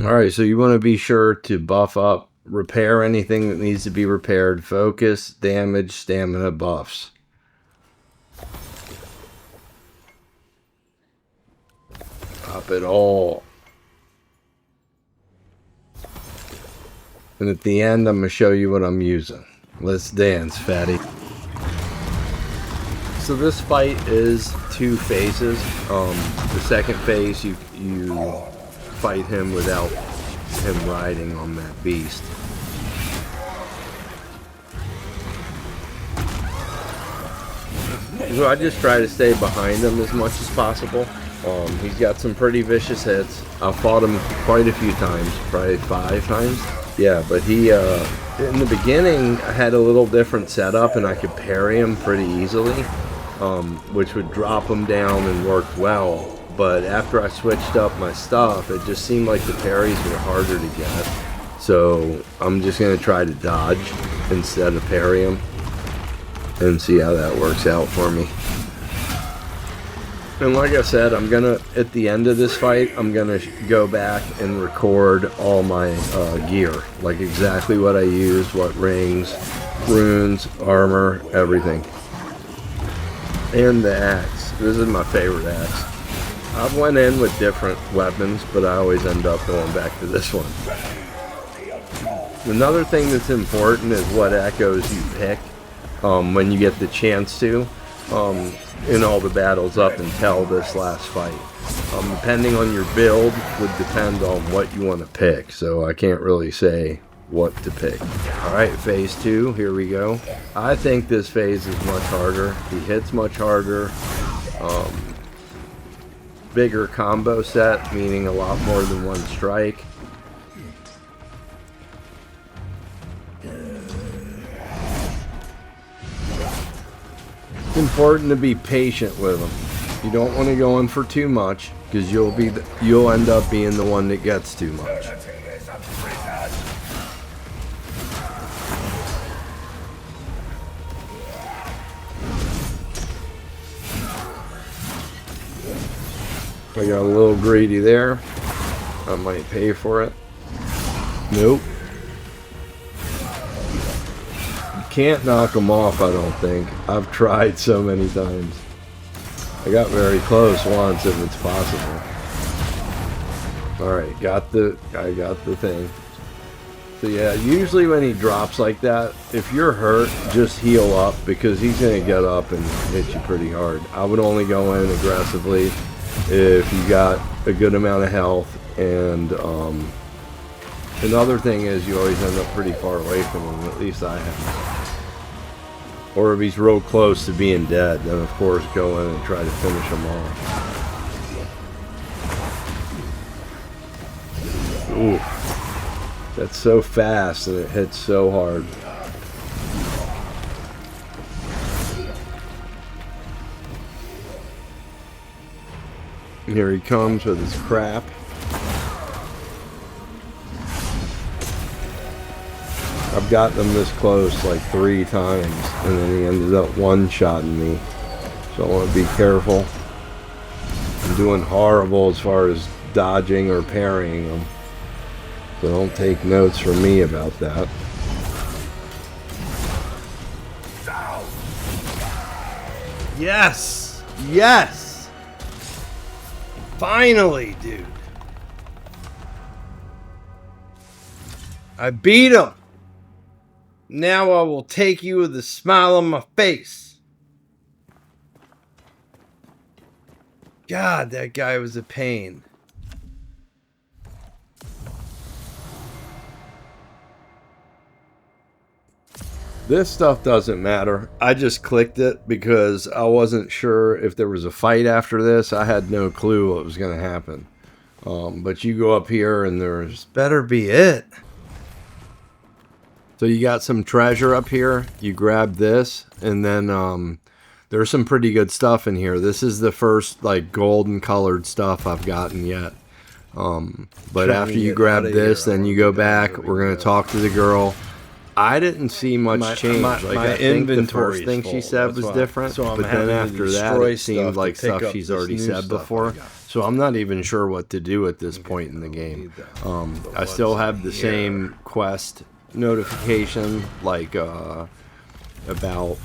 Alright, so you want to be sure to buff up, repair anything that needs to be repaired, focus, damage, stamina buffs. Up it all. And at the end, I'm going to show you what I'm using. Let's dance, fatty. So this fight is 2 phases. The second phase, you fight him without him riding on that beast. So I just try to stay behind him as much as possible. He's got some pretty vicious hits. I've fought him quite a few times, probably 5 times. Yeah, but he, in the beginning, I had a little different setup and I could parry him pretty easily, which would drop him down and worked well. But after I switched up my stuff, it just seemed like the parries were harder to get. So I'm just going to try to dodge instead of parry him and see how that works out for me. And like I said, I'm gonna, at the end of this fight, I'm gonna go back and record all my gear, like exactly what I used, what rings, runes, armor, everything. And the axe. This is my favorite axe. I've went in with different weapons, but I always end up going back to this one. Another thing that's important is what echoes you pick when you get the chance to. In all the battles up until this last fight. Depending on your build would depend on what you want to pick, so I can't really say what to pick. Alright, phase 2, here we go. I think this phase is much harder. He hits much harder. Bigger combo set, meaning a lot more than one strike. It's important to be patient with them. You don't want to go in for too much, because you'll end up being the one that gets too much. I got a little greedy there. I might pay for it. Nope. Can't knock them off, I don't think. I've tried so many times. I got very close once if it's possible. Alright, I got the thing. So yeah, usually when he drops like that, if you're hurt, just heal up because he's going to get up and hit you pretty hard. I would only go in aggressively if you got a good amount of health, and another thing is you always end up pretty far away from him, at least I have. Or if he's real close to being dead, then of course go in and try to finish him off. Ooh. That's so fast and it hits so hard. Here he comes with his crap. I've gotten him this close like 3 times, and then he ended up one-shotting me. So I want to be careful. I'm doing horrible as far as dodging or parrying him. So don't take notes from me about that. Yes! Yes! Finally, dude. I beat him! Now I will take you with a smile on my face. God, that guy was a pain. This stuff doesn't matter. I just clicked it because I wasn't sure if there was a fight after this. I had no clue what was going to happen. But you go up here and there's better be it. So you got some treasure up here. You grab this, and then there's some pretty good stuff in here. This is the first like golden colored stuff I've gotten yet. But after you grab this, then you go back. We're gonna talk to the girl. I didn't see much change. Like, I think the first thing she said was different, but then after that, it seemed like stuff she's already said before. So I'm not even sure what to do at this point in the game. I still have the same quest notification, like about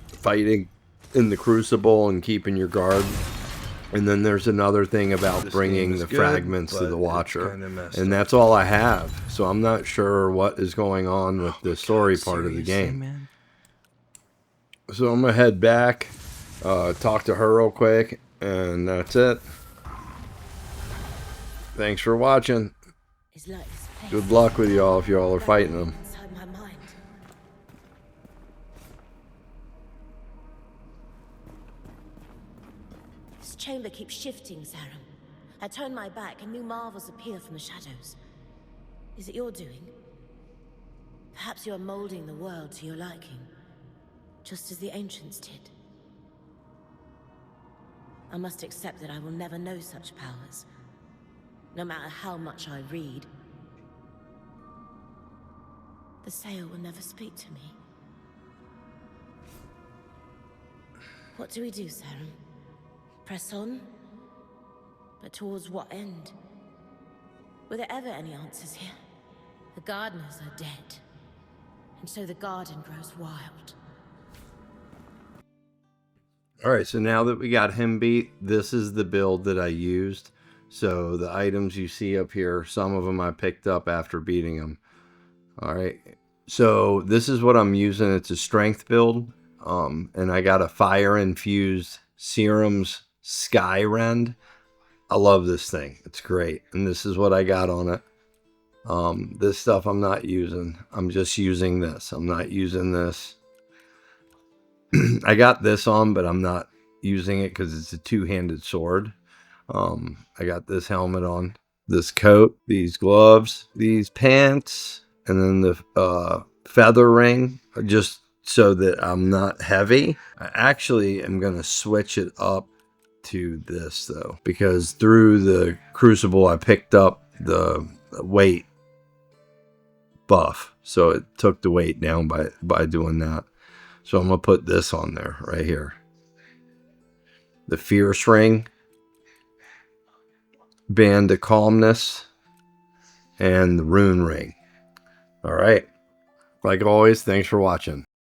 fighting in the Crucible and keeping your guard. And then there's another thing about bringing the fragments to the Watcher. And that's all I have. So I'm not sure what is going on with the story part of the game. So I'm going to head back, talk to her real quick, and that's it. Thanks for watching. Good luck with y'all if y'all are fighting them. This chamber keeps shifting, Cerim. I turn my back and new marvels appear from the shadows. Is it your doing? Perhaps you are molding the world to your liking, just as the ancients did. I must accept that I will never know such powers, no matter how much I read. The Sail will never speak to me. What do we do, Cerim? Press on? But towards what end? Were there ever any answers here? The gardeners are dead, and so the garden grows wild. Alright, so now that we got him beat, this is the build that I used. So the items you see up here, some of them I picked up after beating him. Alright, so this is what I'm using. It's a strength build, and I got a fire-infused Cerim's Sky Rend. I love this thing. It's great. And this is what I got on it. This stuff I'm not using. I'm just using this. I'm not using this. I got this on, but I'm not using it because it's a two-handed sword. I got this helmet on, this coat, these gloves, these pants, and then the feather ring, just so that I'm not heavy. I actually am going to switch it up to this, though, because through the Crucible, I picked up the weight buff. So it took the weight down by doing that. So I'm going to put this on there right here. The Fierce Ring, Band of Calmness, and the Rune Ring. All right. Like always, thanks for watching.